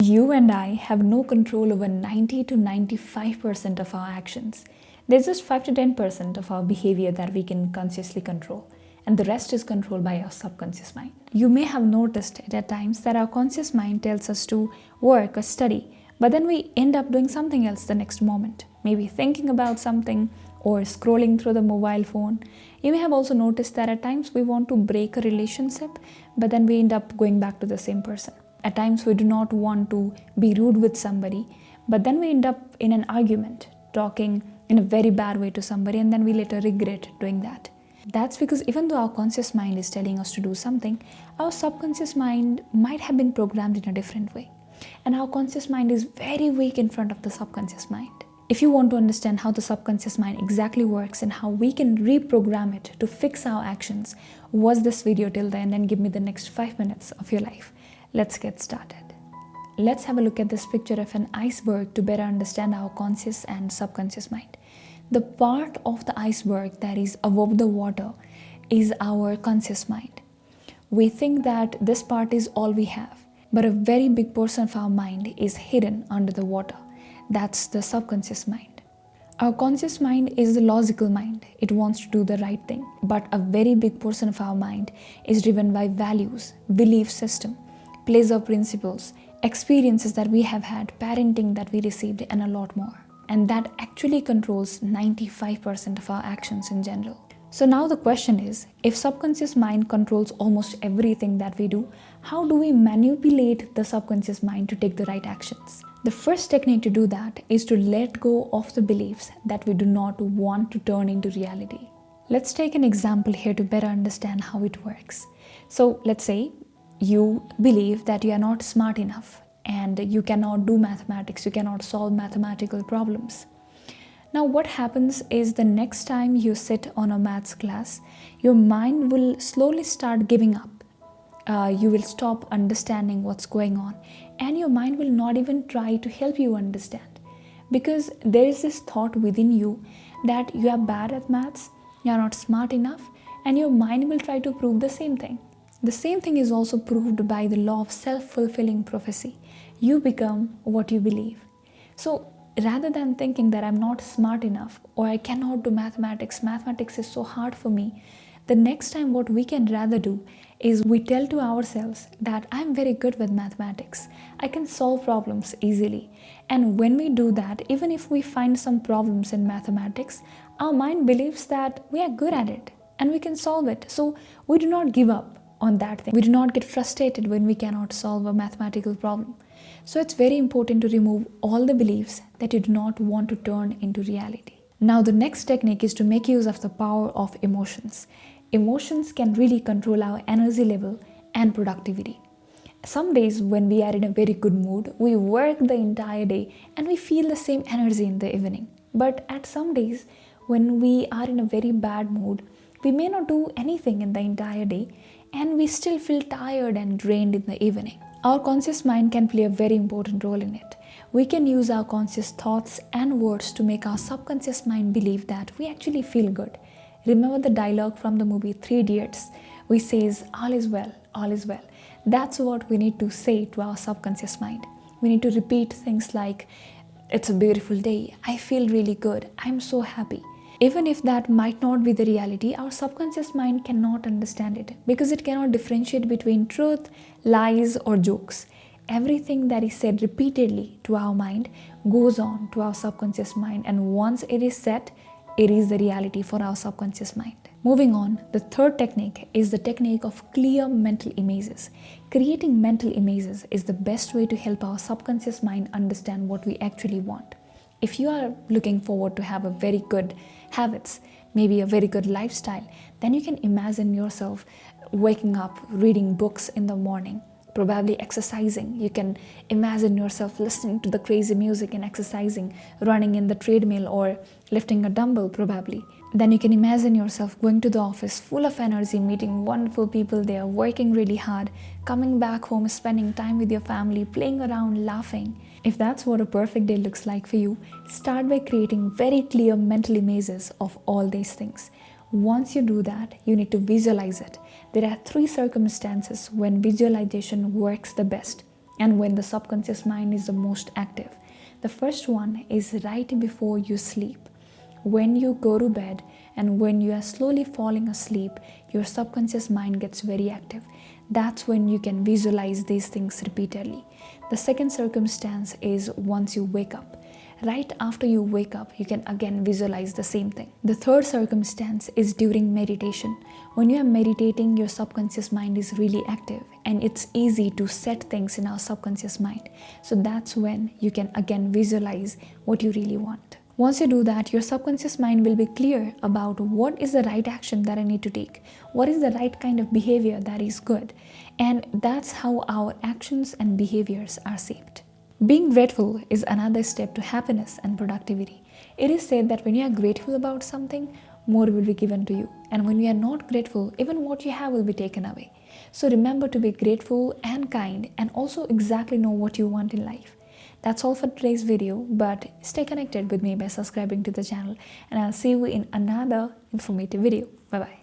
You and I have no control over 90 to 95% of our actions. There's just 5 to 10% of our behavior that we can consciously control, and the rest is controlled by our subconscious mind. You may have noticed it at times that our conscious mind tells us to work or study, but then we end up doing something else the next moment, maybe thinking about something or scrolling through the mobile phone. You may have also noticed that at times we want to break a relationship, but then we end up going back to the same person. At times we do not want to be rude with somebody, but then we end up in an argument, talking in a very bad way to somebody, and then we later regret doing that. That's because even though our conscious mind is telling us to do something, our subconscious mind might have been programmed in a different way. And our conscious mind is very weak in front of the subconscious mind. If you want to understand how the subconscious mind exactly works and how we can reprogram it to fix our actions, watch this video till the end and give me the next 5 minutes of your life. Let's get started. Let's have a look at this picture of an iceberg to better understand our conscious and subconscious mind. The part of the iceberg that is above the water is our conscious mind. We think that this part is all we have, but a very big portion of our mind is hidden under the water. That's the subconscious mind. Our conscious mind is the logical mind. It wants to do the right thing, but a very big portion of our mind is driven by values, belief system, pleasure principles, experiences that we have had, parenting that we received, and a lot more. And that actually controls 95% of our actions in general. So now the question is, if subconscious mind controls almost everything that we do, how do we manipulate the subconscious mind to take the right actions? The first technique to do that is to let go of the beliefs that we do not want to turn into reality. Let's take an example here to better understand how it works. So let's say you believe that you are not smart enough and you cannot do mathematics, you cannot solve mathematical problems. Now what happens is the next time you sit on a maths class, your mind will slowly start giving up. You will stop understanding what's going on, and your mind will not even try to help you understand, because there is this thought within you that you are bad at maths, you are not smart enough, and your mind will try to prove the same thing. The same thing is also proved by the law of self-fulfilling prophecy. You become what you believe. So rather than thinking that I'm not smart enough or I cannot do mathematics is so hard for me, the next time what we can rather do is we tell to ourselves that I'm very good with mathematics. I can solve problems easily. And when we do that, even if we find some problems in mathematics, our mind believes that we are good at it and we can solve it. So we do not give up on that thing. We do not get frustrated when we cannot solve a mathematical problem. So it's very important to remove all the beliefs that you do not want to turn into reality. Now the next technique is to make use of the power of emotions. Emotions can really control our energy level and productivity. Some days when we are in a very good mood, we work the entire day and we feel the same energy in the evening. But at some days when we are in a very bad mood, we may not do anything in the entire day and we still feel tired and drained in the evening. Our conscious mind can play a very important role in it. We can use our conscious thoughts and words to make our subconscious mind believe that we actually feel good. Remember the dialogue from the movie 3 Idiots? We says, all is well, all is well. That's what we need to say to our subconscious mind. We need to repeat things like, it's a beautiful day, I feel really good, I'm so happy. Even if that might not be the reality, our subconscious mind cannot understand it because it cannot differentiate between truth, lies, or jokes. Everything that is said repeatedly to our mind goes on to our subconscious mind, and once it is set, it is the reality for our subconscious mind. Moving on, the third technique is the technique of clear mental images. Creating mental images is the best way to help our subconscious mind understand what we actually want. If you are looking forward to have a very good habits, maybe a very good lifestyle, then you can imagine yourself waking up, reading books in the morning, probably exercising. You can imagine yourself listening to the crazy music and exercising, running in the treadmill or lifting a dumbbell probably. Then you can imagine yourself going to the office full of energy, meeting wonderful people there, working really hard, coming back home, spending time with your family, playing around, laughing. If that's what a perfect day looks like for you, start by creating very clear mental images of all these things. Once you do that, you need to visualize it. There are 3 circumstances when visualization works the best. and when the subconscious mind is the most active. The first one is right before you sleep. When you go to bed and when you are slowly falling asleep, your subconscious mind gets very active. That's when you can visualize these things repeatedly. The second circumstance is once you wake up. Right after you wake up, you can again visualize the same thing. The third circumstance is during meditation. When you are meditating, your subconscious mind is really active and it's easy to set things in our subconscious mind. So that's when you can again visualize what you really want. Once you do that, your subconscious mind will be clear about what is the right action that I need to take, what is the right kind of behavior that is good, and that's how our actions and behaviors are shaped. Being grateful is another step to happiness and productivity. It is said that when you are grateful about something, more will be given to you. And when you are not grateful, even what you have will be taken away. So remember to be grateful and kind and also exactly know what you want in life. That's all for today's video, but stay connected with me by subscribing to the channel, and I'll see you in another informative video. Bye-bye.